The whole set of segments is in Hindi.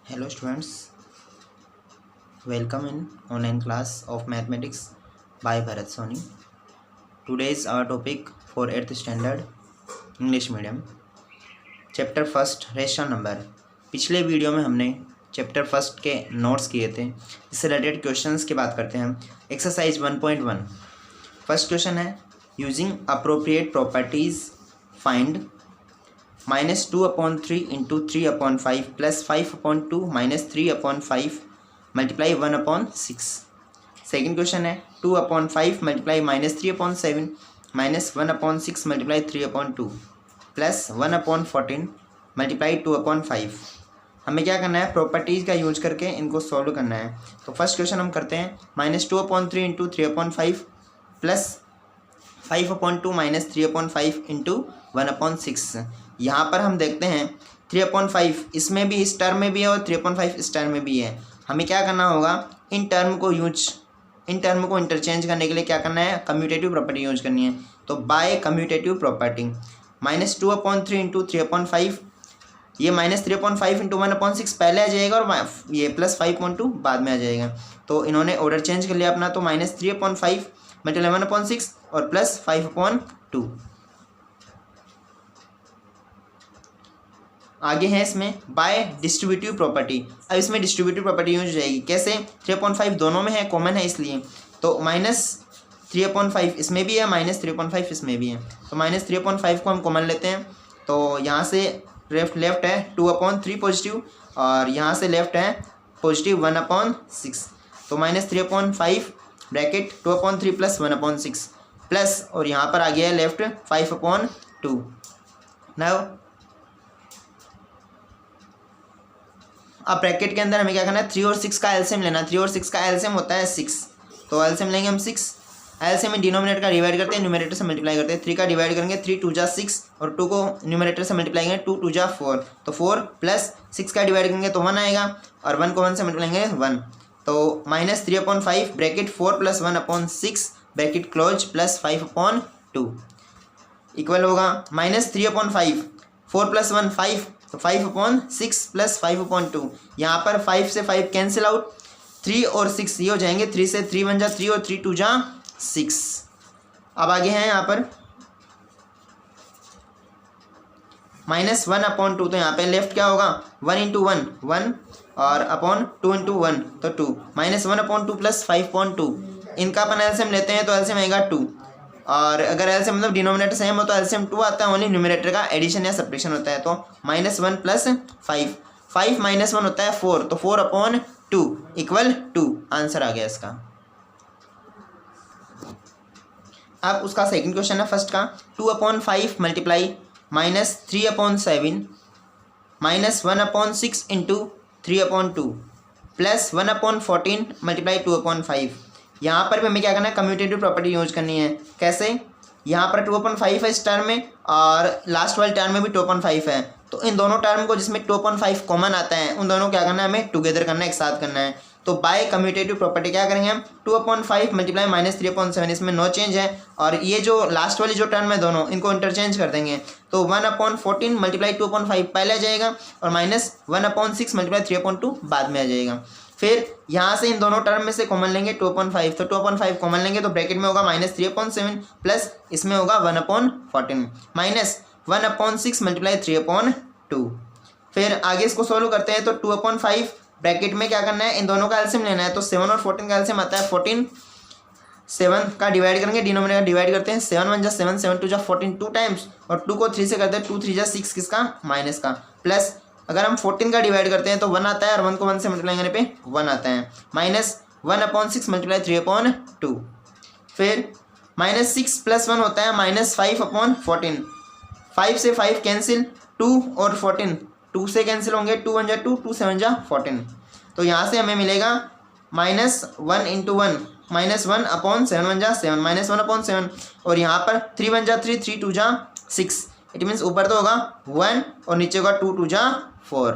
Hello students, welcome in online class of mathematics by Bharat Soni. Today is our topic for 8th standard English medium. Chapter first rational number. पिछले वीडियो में हमने चैप्टर फर्स्ट के नोट्स किए थे, इससे रिलेटेड क्वेश्चंस की बात करते हैं। एक्सरसाइज 1.1 फर्स्ट क्वेश्चन है, using appropriate properties find -2/3 into 3/5 plus 5/2 -3/5 multiply 1/6। Second question है 2/5 मल्टीप्लाई -3/7 -1/6 मल्टीप्लाई 3/2 प्लस 1/14 मल्टीप्लाई 2/5। हमें क्या करना है, प्रॉपर्टीज़ का यूज करके इनको सॉल्व करना है। तो फर्स्ट क्वेश्चन हम करते हैं -2/3 इंटू 3/5 प्लस 5/2 -3/5 इंटू 1/6। यहाँ पर हम देखते हैं 3/5 इसमें भी, इस टर्म में भी है और 3/5 इस टर्म में भी है। हमें क्या करना होगा, इन टर्म को इंटरचेंज करने के लिए क्या करना है, कम्यूटेटिव प्रॉपर्टी यूज करनी है। तो बाय कम्यूटेटिव प्रॉपर्टी -2/3 इंटू 3/5, ये -3/5 इंटू 1/6 पहले आ जाएगा और ये प्लस 5/2 बाद में आ जाएगा। तो इन्होंने ऑर्डर चेंज कर लिया अपना, तो -3/5 मल्टीप्लाई 1/6 और प्लस 5/2। आगे है इसमें बाय डिस्ट्रीब्यूटिव प्रॉपर्टी। अब इसमें डिस्ट्रीब्यूटिव प्रॉपर्टी यूज हो जाएगी। कैसे, 3/5 दोनों में है, कॉमन है इसलिए। तो -3/5 इसमें भी है, -3/5 इसमें भी है। तो -3/5 को हम कॉमन लेते हैं। तो यहाँ से लेफ्ट है 2/3 पॉजिटिव और यहाँ से लेफ्ट है पॉजिटिव 1/6। तो -3/5 ब्रैकेट 2/3 प्लस 1/6 प्लस, और यहाँ पर आ गया है लेफ्ट 5/2। नाउ अब ब्रैकेट के अंदर हमें क्या करना है, 3 और 6 का एलसीएम लेना। 3 और 6 का एलसीएम होता है 6, तो एलसीएम लेंगे हम 6। एलसीएम में डिनोमिनेटर का डिवाइड करते हैं, न्यूमरेटर से मल्टीप्लाई करते हैं। 3 का डिवाइड करेंगे 3 2 जा 6 और 2 को न्यूमरेटर से मल्टीप्लाई करेंगे 2 2 जा 4, तो 4 प्लस 6 का डिवाइड करेंगे तो 1 आएगा और 1 को 1 से मल्टीप्लाई करेंगे 1। तो -3/5 bracket 4 plus 1/6 bracket close plus 5/2 equal होगा -3/5 4 प्लस 1 5, तो 5/6 प्लस 5/2। यहाँ पर 5 से 5 कैंसिल आउट, 3 और 6 ये हो जाएंगे, 3 से 3 बन जा 3 और 3 2 जा 6। अब आगे हैं यहाँ पर -1/2, तो यहाँ पे लेफ्ट क्या होगा, 1 इंटू 1 1 और अपॉन 2 इंटू 1 तो 2, -1/2 प्लस 5/2। इनका अपन एलसीएम लेते हैं तो एलसीएम आएगा 2, और अगर एलसीएम मतलब डिनोमिनेटर सेम हो तो एलसीएम 2 आता है, ओनली न्यूमरेटर का एडिशन या सब्ट्रैक्शन होता है। तो -1 प्लस 5 -1 होता है 4, तो 4/2 इक्वल 2, आंसर आ गया इसका। अब उसका सेकंड क्वेश्चन है फर्स्ट का, 2/5 मल्टीप्लाई -3/7 -1/6 इंटू 3/2 प्लस 1/14 मल्टीप्लाई 2/5। यहाँ पर भी हमें क्या करना है, कम्यूटेटिव प्रॉपर्टी यूज करनी है। कैसे, यहाँ पर 2/5 है इस टर्म में और लास्ट वाले टर्म में भी 2/5 है, तो इन दोनों टर्म को जिसमें 2/5 कॉमन आता है उन दोनों को क्या करना है, हमें टुगेदर करना है, एक साथ करना है। तो बाय कम्यूटेटिव प्रॉपर्टी क्या करेंगे हम, 2/5 मल्टीप्लाई -3/7, इसमें नो चेंज है, और ये जो लास्ट वाली जो टर्म है दोनों इनको इंटरचेंज कर देंगे। तो 1/14 मल्टीप्लाई 2/5 पहले आ जाएगा और -1/6 मल्टीप्लाई 3/2 बाद में आ जाएगा। फिर यहाँ से इन दोनों टर्म में से कॉमन लेंगे 2/5, तो 2/5 कॉमन लेंगे तो ब्रैकेट में होगा -3/7 प्लस इसमें होगा 1/14 माइनस 1/6 मल्टीप्लाई 3/2। फिर आगे इसको सोल्व करते हैं, तो 2/5 ब्रैकेट में क्या करना है, इन दोनों का एलसीएम लेना है। तो 7 और 14 का एलसीएम आता है 14, 7 का डिवाइड करेंगे, डिनोमिनेटर डिवाइड करते हैं, 7 1 जा 7 7 2 जा 14 2 टाइम्स, और 2 को 3 से करते हैं 2 3 जा 6 किसका, माइनस का, प्लस अगर हम 14 का डिवाइड करते हैं तो 1 आता है और 1 को 1 से मल्टीप्लाई करने पे 1 आता है, माइनस 1/6 मल्टीप्लाई 3/2। फिर -6 प्लस 1 होता है -5/14, 5 से 5 कैंसिल, 2 और 14 2 से कैंसिल होंगे, 2 1 जा 2 2 7 जा 14। तो यहाँ से हमें मिलेगा -1 इंटू 1 -1/7 1 जा 7 -1/7, और यहाँ पर 3 1 जा 3 3 2 जा 6, इट मीन्स ऊपर तो होगा 1 और नीचे होगा 2 2 जा 4।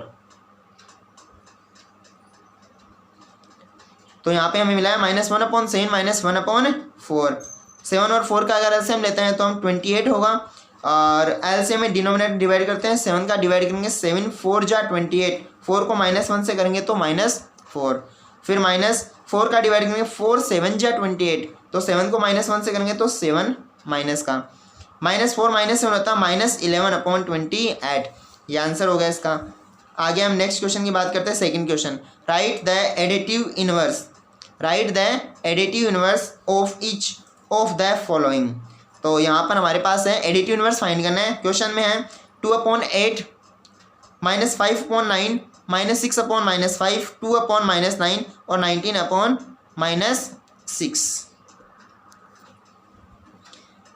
तो यहाँ पे हमें मिला है -1/7 -1/4। 7 और 4 का अगर एलसीएम लेते हैं तो हम 28 होगा, और एलसीएम में डिनोमिनेटर डिवाइड करते हैं, 7 का डिवाइड करेंगे 7 4 जा 28, 4 को -1 से करेंगे तो -4, फिर -4 का डिवाइड करेंगे 4 7 जा 28, तो 7 को -1 से करेंगे तो 7 माइनस का -4 -7 होता है -11/28। ये आंसर हो गया इसका। आगे हम नेक्स्ट क्वेश्चन की बात करते हैं, second question. Right the additive inverse of each of the following. तो यहाँ पर हमारे पास है एडिटिव इनवर्स फाइंड करना है। क्वेश्चन में है 2/8 -5/9 -6/-5 2/-9 और 19/-6।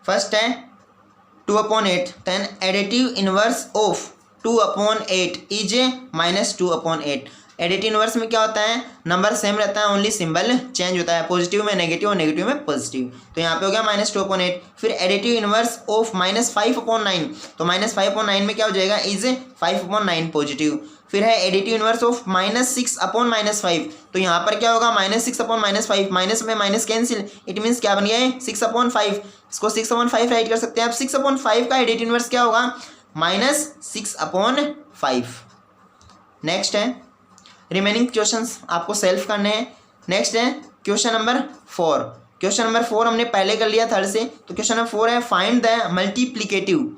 फर्स्ट है 2/8, then additive inverse of 2/8 is -2/8। Additive inverse में क्या होता है, नंबर सेम रहता है, ओनली सिंबल चेंज होता है, पॉजिटिव में नेगेटिव और नेगेटिव में पॉजिटिव। तो यहाँ पे हो गया -2/8। फिर एडिटिव इनवर्स ऑफ -5/9, तो -5/9 में क्या हो जाएगा, इज 5/9 पॉजिटिव। फिर है एडिटिव इनवर्स ऑफ -6/-5, तो यहाँ पर क्या होगा, -6/-5, माइनस में माइनस कैंसिल, इट मीन्स क्या बन गया है 6/5। इसको 6/5 राइट कर सकते हैं आप। 6/5 का एडिटिव इनवर्स क्या होगा, -6/5। नेक्स्ट है रिमेनिंग क्वेश्चंस आपको सेल्फ करने हैं। नेक्स्ट है क्वेश्चन नंबर 4। क्वेश्चन नंबर 4 हमने पहले कर लिया थर्ड से, तो क्वेश्चन नंबर 4 है find the multiplicative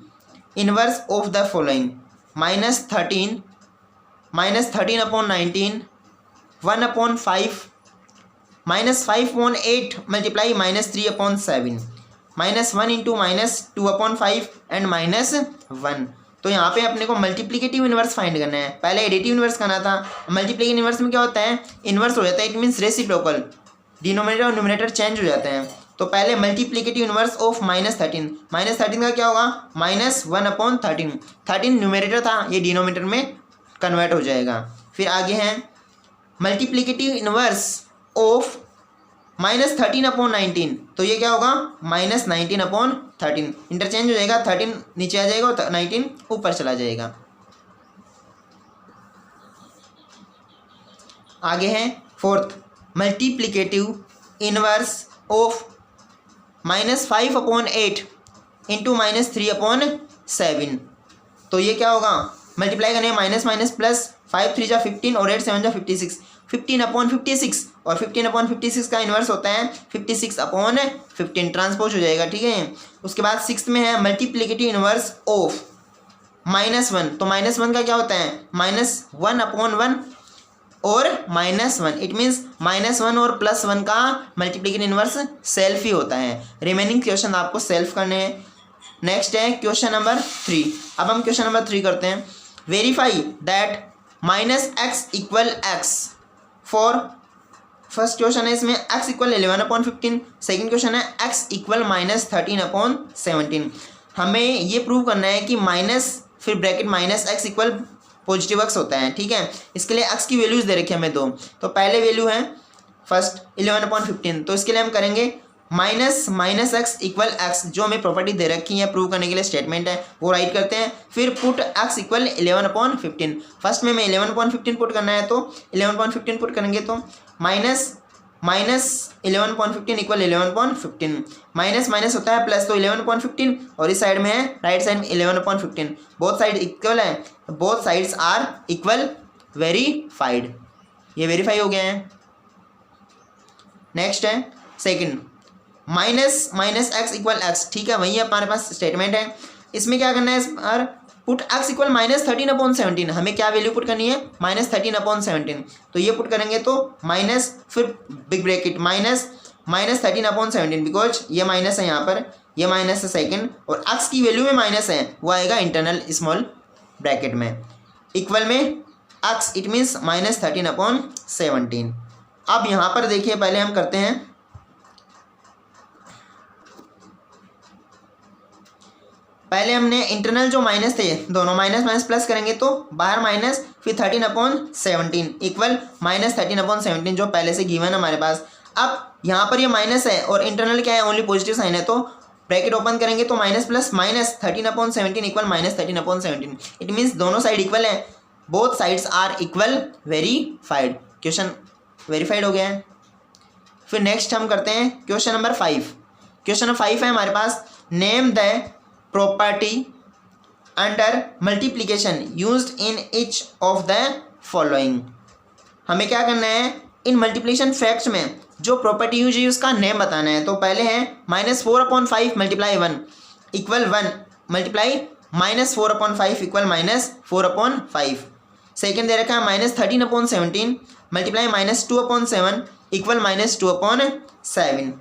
inverse of the following. -13 -13/19 1/5 -5/8 multiply -3/7 -1 × -2/5 and -1। तो यहाँ पे अपने को मल्टीप्लिकेटिव इनवर्स फाइंड करना है। पहले एडिटिव इनवर्स करना था। मल्टीप्लिकेटिव इनवर्स में क्या होता है, इनवर्स हो जाता है, इट मीन्स रेसिप्रोकल, डिनोमिनेटर और न्यूमरेटर चेंज हो जाते हैं। तो पहले मल्टीप्लिकेटिव इनवर्स ऑफ -13 का क्या होगा, -1/13। 13 न्यूमरेटर था, ये डिनोमिनेटर में कन्वर्ट हो जाएगा। फिर आगे है मल्टीप्लिकेटिव इनवर्स ऑफ -13/19, तो ये क्या होगा, -19/13। इंटरचेंज हो जाएगा, 13 नीचे आ जाएगा और 19 ऊपर चला जाएगा। आगे है fourth multiplicative inverse of -5/8 into -3/7, तो ये क्या होगा, मल्टीप्लाई करने माइनस माइनस प्लस, 5 3 जा 15 और 8 7 जा 56, 15/56 और 15/56 का इन्वर्स होता है 56/15, ट्रांसपोज हो जाएगा, ठीक है। उसके बाद सिक्स्थ में है मल्टीप्लिकेटिव इनवर्स ऑफ -1, तो -1 का क्या होता है, -1/1 और -1, इट मीन्स -1 और +1 का मल्टीप्लिकेटिव इनवर्स सेल्फ ही होता है। रिमेनिंग क्वेश्चन आपको सेल्फ करने हैं। नेक्स्ट है क्वेश्चन नंबर 3। अब हम क्वेश्चन नंबर 3 करते हैं। Verify that -x = x for, first question है इसमें x = 11/15, सेकेंड क्वेश्चन है x = -13/17। हमें ये प्रूव करना है कि माइनस फिर ब्रैकेट -x = पॉजिटिव x होता है, ठीक है। इसके लिए x की वैल्यूज दे रखी है हमें दो, तो पहले वैल्यू है फर्स्ट 11/15, तो इसके लिए हम करेंगे -x = x, जो हमें प्रॉपर्टी दे रखी है प्रूव करने के लिए स्टेटमेंट है, वो राइट करते हैं। फिर पुट x = 11/15, फर्स्ट में 11/15 पुट करना है, तो 11/15 पुट करेंगे तो -11/15 = 11/15, माइनस माइनस होता है प्लस, तो 11/15 और इस साइड में है राइट साइड में 11/15, बोथ साइड इक्वल है, both sides are equal, verified, ये वेरीफाई हो गए हैं। नेक्स्ट है सेकंड -x = x, ठीक है, वही हमारे पास स्टेटमेंट है। इसमें क्या करना है, इस बार पुट x = -13/17, हमें क्या वैल्यू पुट करनी है, -13/17, तो ये पुट करेंगे तो माइनस फिर बिग ब्रैकेट -13/17, बिकॉज ये माइनस है यहाँ पर, ये माइनस है सेकंड, और x की वैल्यू में माइनस है, वो आएगा इंटरनल स्मॉल ब्रैकेट में, इक्वल में x, इट मीन्स -13/17। अब यहाँ पर देखिए, पहले हम करते हैं, पहले हमने इंटरनल जो माइनस थे दोनों माइनस माइनस प्लस करेंगे तो बाहर माइनस, फिर 13/17 इक्वल -13/17 जो पहले से गिवन है हमारे पास। अब यहाँ पर ये माइनस है और इंटरनल क्या है, ओनली पॉजिटिव साइन है, तो ब्रैकेट ओपन करेंगे तो minus plus minus 13/17 equal -13/17, it means दोनों साइड इक्वल है, both sides are equal, verified, question verified हो गया है। फिर नेक्स्ट हम करते हैं क्वेश्चन नंबर 5। क्वेश्चन नंबर 5 है हमारे पास, name the property under multiplication used in each of the following। हमें क्या करना है, इन मल्टीप्लिकेशन फैक्ट्स में जो प्रॉपर्टी यूज है उसका नेम बताना है। तो पहले है -4/5 multiply 1 equal 1 multiply -4/5 equal -4/5। Second दे रखा है -13/17 मल्टीप्लाई -2/7 इक्वल -2/7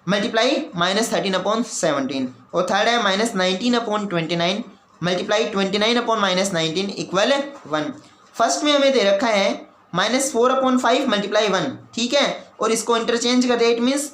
मल्टीप्लाई -13/17। और थर्ड है -19/29 मल्टीप्लाई 29/-19 इक्वल 1। फर्स्ट में हमें दे रखा है -4/5 मल्टीप्लाई 1, ठीक है, और इसको इंटरचेंज कर दे। इट मीन्स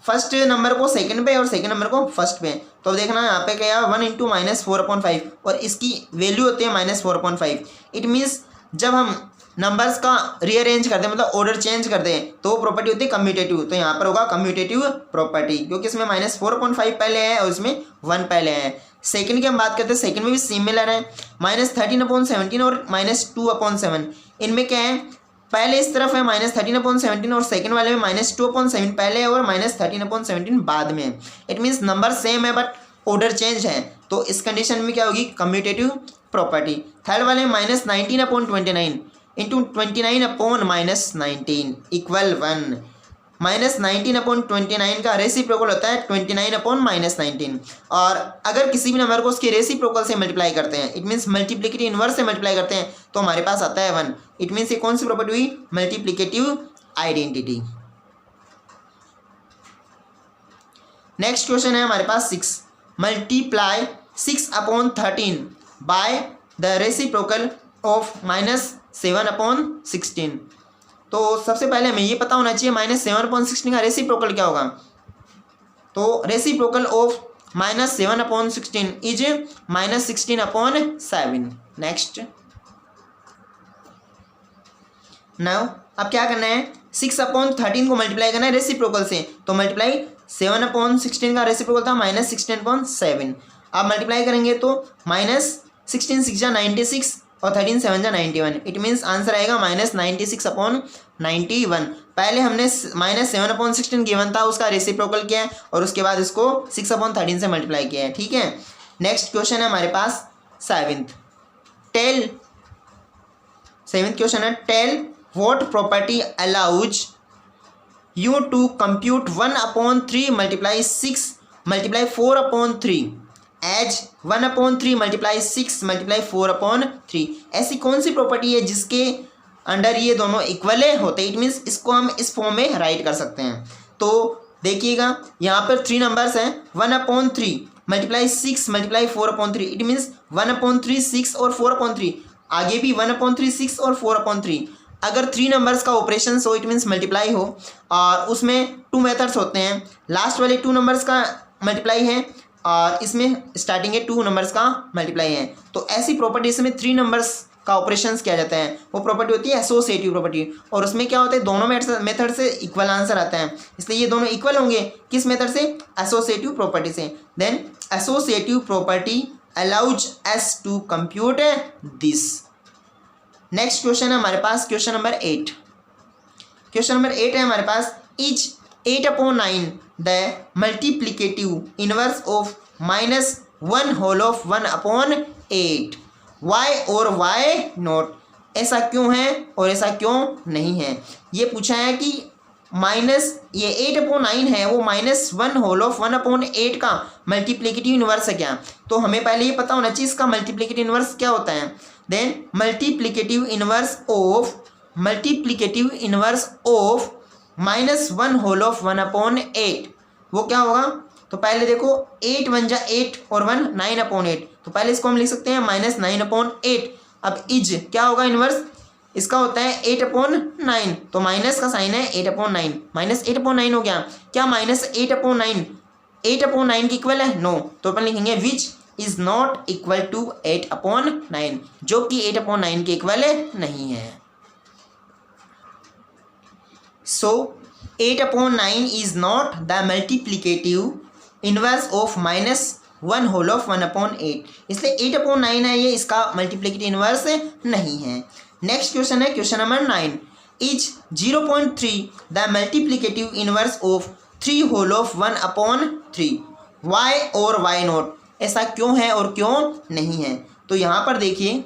फर्स्ट नंबर को सेकंड पे और सेकंड नंबर को फर्स्ट पे। तो देखना यहाँ पे क्या 1 × -4/5 और इसकी वैल्यू होती है -4/5। इट मीन्स जब हम नंबर्स का रीअरेंज करते हैं, मतलब ऑर्डर चेंज करते हैं, तो वो प्रॉपर्टी होती है कम्यूटेटिव। तो यहाँ पर होगा कम्यूटेटिव प्रॉपर्टी, क्योंकि इसमें -4/5 पहले है और इसमें 1 पहले है। सेकंड की हम बात करते हैं, सेकंड में भी सिमिलर है -13/17 और -2/7। इनमें क्या है, पहले इस तरफ है -13/17 और सेकंड वाले में -2/7 पहले है और -13/17 बाद में है। इट मीन्स नंबर सेम है बट ऑर्डर चेंज है, तो इस कंडीशन में क्या होगी, कम्यूटेटिव प्रॉपर्टी। थर्ड वाले में -19/29 इंटू 29/-19 इक्वल 1। -19/29 का रेसिप्रोकल होता है 29/-19। और अगर किसी भी नंबर को उसके रेसिप्रोकल से मल्टीप्लाई करते हैं, इट मीन्स मल्टीप्लिकेटिव इनवर्स से मल्टीप्लाई करते हैं, तो हमारे पास आता है 1। इट मीन्स ये कौन सी प्रॉपर्टी हुई, मल्टीप्लिकेटिव आइडेंटिटी। नेक्स्ट क्वेश्चन है हमारे पास 6, multiply 6/13 by the reciprocal of -7/16। तो सबसे पहले हमें ये पता होना चाहिए -7/16 का रेसिप्रोकल क्या होगा। तो reciprocal of -7/16 is -16/7। Next now अब क्या करना है, 6/13 को मल्टीप्लाई करना है रेसिप्रोकल से। तो मल्टीप्लाई 7/16 का रेसिप्रोकल था -16/7। अब मल्टीप्लाई करेंगे तो -16 6 जा 96 और 13 7 जा 91। इट मीन्स आंसर आएगा -96/91। पहले हमने -7/16 गिवन था, उसका रेसिप्रोकल किया है और उसके बाद इसको 6/13 से मल्टीप्लाई किया है, ठीक है। नेक्स्ट क्वेश्चन है हमारे पास सेवेंथ क्वेश्चन है, tell what property allows you to compute 1/3 multiply 6 multiply 4/3 as 1/3 multiply 6 multiply 4/3। ऐसी कौन सी प्रॉपर्टी है जिसके अंडर ये दोनों इक्वल होते हैं। इट मीन्स इसको हम इस फॉर्म में राइट कर सकते हैं। तो देखिएगा यहाँ पर 3 नंबर्स हैं, 1/3 मल्टीप्लाई 6 मल्टीप्लाई 4/3। इट मीन्स 1/3 6 और 4/3, आगे भी 1/3 6 और 4/3। अगर 3 नंबर्स का ऑपरेशन हो, इट मीन्स मल्टीप्लाई हो, और उसमें 2 मेथड्स होते हैं। लास्ट वाले 2 नंबर्स का मल्टीप्लाई है और इसमें स्टार्टिंग के 2 नंबर्स का मल्टीप्लाई है। तो ऐसी प्रॉपर्टी इसमें 3 नंबर्स का ऑपरेशंस किया जाता है, वो प्रॉपर्टी होती है एसोसिएटिव प्रॉपर्टी। और उसमें क्या होता है, दोनों मेथड से इक्वल आंसर आता है, इसलिए ये दोनों इक्वल होंगे। किस मेथड से, एसोसिएटिव प्रॉपर्टी से। Then associative property allows us to compute this. Next question है हमारे पास क्वेश्चन नंबर 8। क्वेश्चन नंबर 8 है हमारे पास, is 8/9 the multiplicative inverse of -1 whole of 1/8। Why और वाई नॉट, ऐसा क्यों है और ऐसा क्यों नहीं है। ये पूछा है कि ये 8/9 है, वो -1 होल ऑफ 1/8 का मल्टीप्लिकेटिव इनवर्स है क्या। तो हमें पहले ये पता होना चाहिए इसका मल्टीप्लिकेटिव इनवर्स क्या होता है। Then multiplicative inverse of -1 whole of 1/8 वो क्या होगा। तो पहले देखो 8 1 जा 8 और 1 9/8। तो पहले इसको हम लिख सकते हैं -9/8। अब इज क्या होगा, इनवर्स इसका होता है 8/9। तो माइनस का साइन है 8/9, -8/9 हो गया। क्या -8/9 8/9 की इक्वल है, नो। तो अपन लिखेंगे which is not equal to 8/9, जो कि 8/9 के इक्वल नहीं है। So 8/9 is not the multiplicative inverse of -1 whole of 1/8, इसलिए 8/9 है ये, इसका मल्टीप्लिकेटिव इनवर्स नहीं है। नेक्स्ट क्वेश्चन है question number 9, is 0.3 the multiplicative inverse of 3 whole of 1/3। Why और वाई नॉट, ऐसा क्यों है और क्यों नहीं है? तो यहाँ पर देखिए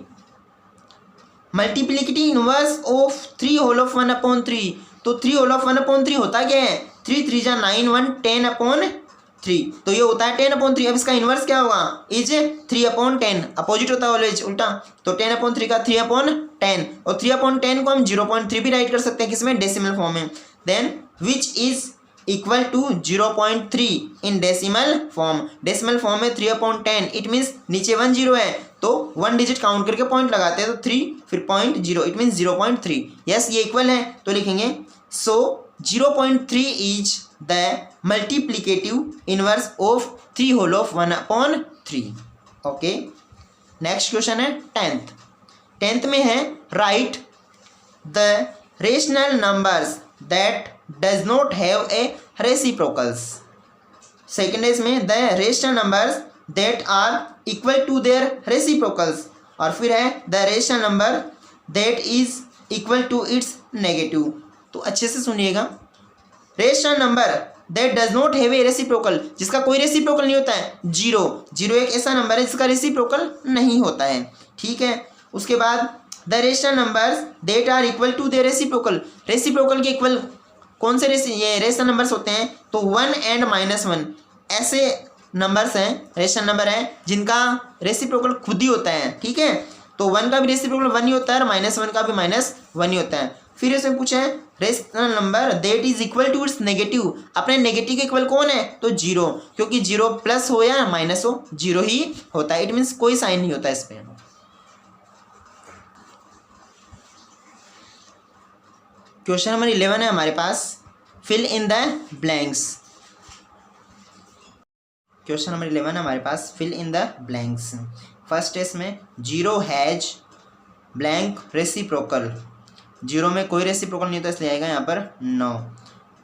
multiplicative inverse of 3 whole of 1/3, तो 3 होल ऑफ 1/3 होता क्या है? 3 3 जा 9 1 10/3, तो ये होता है 10/3। अब इसका इनवर्स क्या होगा? इज 3/10, अपोजिट होता है ऑलवेज उल्टा, तो 10/3 का 3/10, और 3/10 को हम 0.3 भी राइट कर सकते हैं किसमें? डेसिमल फॉर्म में। Then which is equal to 0.3 in decimal form, decimal form में 3/10, इट मीन्स नीचे 1 0 है तो 1 डिजिट काउंट करके पॉइंट लगाते हैं, तो 3 फिर 0.0, इट मीन्स 0.3। यस ये इक्वल है, तो लिखेंगे so 0.3 is the multiplicative inverse of 3 whole of 1/3। Okay, next question है 10th में है write the rational numbers that does not have a reciprocals. Second is में the rational numbers that are equal to their reciprocals, और फिर है the rational number that is equal to its negative. तो अच्छे से सुनिएगा, rational number that does not have A reciprocal, जिसका कोई रेसिप्रोकल नहीं होता है, 0 एक ऐसा नंबर है जिसका रेसिप्रोकल नहीं होता है, ठीक है। उसके बाद the rational numbers that are equal to their reciprocal, reciprocal के इक्वल कौन से ये रेशनल नंबर्स होते हैं? तो 1 एंड -1 ऐसे नंबर्स हैं, रेशनल नंबर हैं जिनका रेसिप्रोकल खुद ही होता है, ठीक है। तो 1 का भी रेसिप्रोकल 1 ही होता है और -1 का भी -1 ही होता है। फिर इसमें पूछा है rational number that is equal to its negative, अपने नेगेटिव के इक्वल कौन है? तो 0, क्योंकि 0 प्लस हो या माइनस हो 0 ही होता है, इट मीन्स कोई साइन नहीं होता इस पर। क्वेश्चन नंबर 11 है हमारे पास, fill in the blanks. Question number 11 है हमारे पास, fill in the blanks. First है इसमें 0 हैज ब्लैंक रेसिप्रोकल, 0 में कोई रेसिप्रोकल नहीं होता इसलिए आएगा यहाँ पर 9।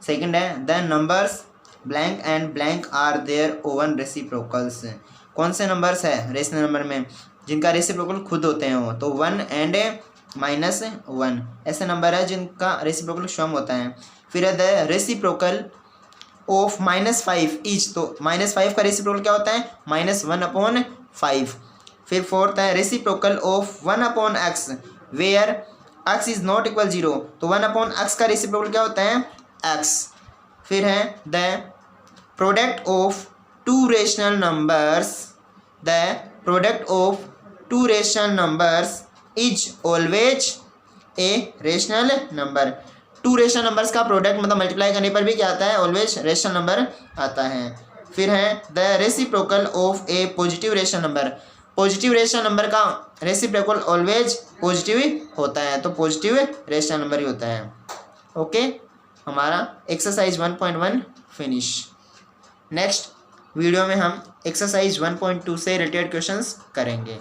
सेकंड है the numbers blank and blank are their own reciprocals, कौन से नंबर्स है रेशनल नंबर में जिनका रेसिप्रोकल खुद होते हैं वो? तो 1 एंड -1 ऐसे नंबर है जिनका रेसिप्रोकल स्वयं होता है। फिर है द रेसिप्रोकल ऑफ -5 इच, तो -5 का रेसिप्रोकल क्या होता है? -1/5। फिर फोर्थ है reciprocal of 1/x where x is not equal 0, तो 1/x का रेसिप्रोकल क्या होता है? x। फिर है the product of 2 rational numbers, the product of 2 rational numbers is always a rational number, 2 rational numbers का प्रोडक्ट मतलब मल्टीप्लाई करने पर भी क्या आता है? ऑलवेज रेशनल नंबर आता है। फिर है the reciprocal of A positive rational number, positive rational number का रेसिप्रोकल ऑलवेज पॉजिटिव होता है, तो पॉजिटिव रेशनल नंबर ही होता है। ओके, हमारा एक्सरसाइज 1.1 फिनिश। नेक्स्ट वीडियो में हम एक्सरसाइज 1.2 से रिलेटेड क्वेश्चंस करेंगे।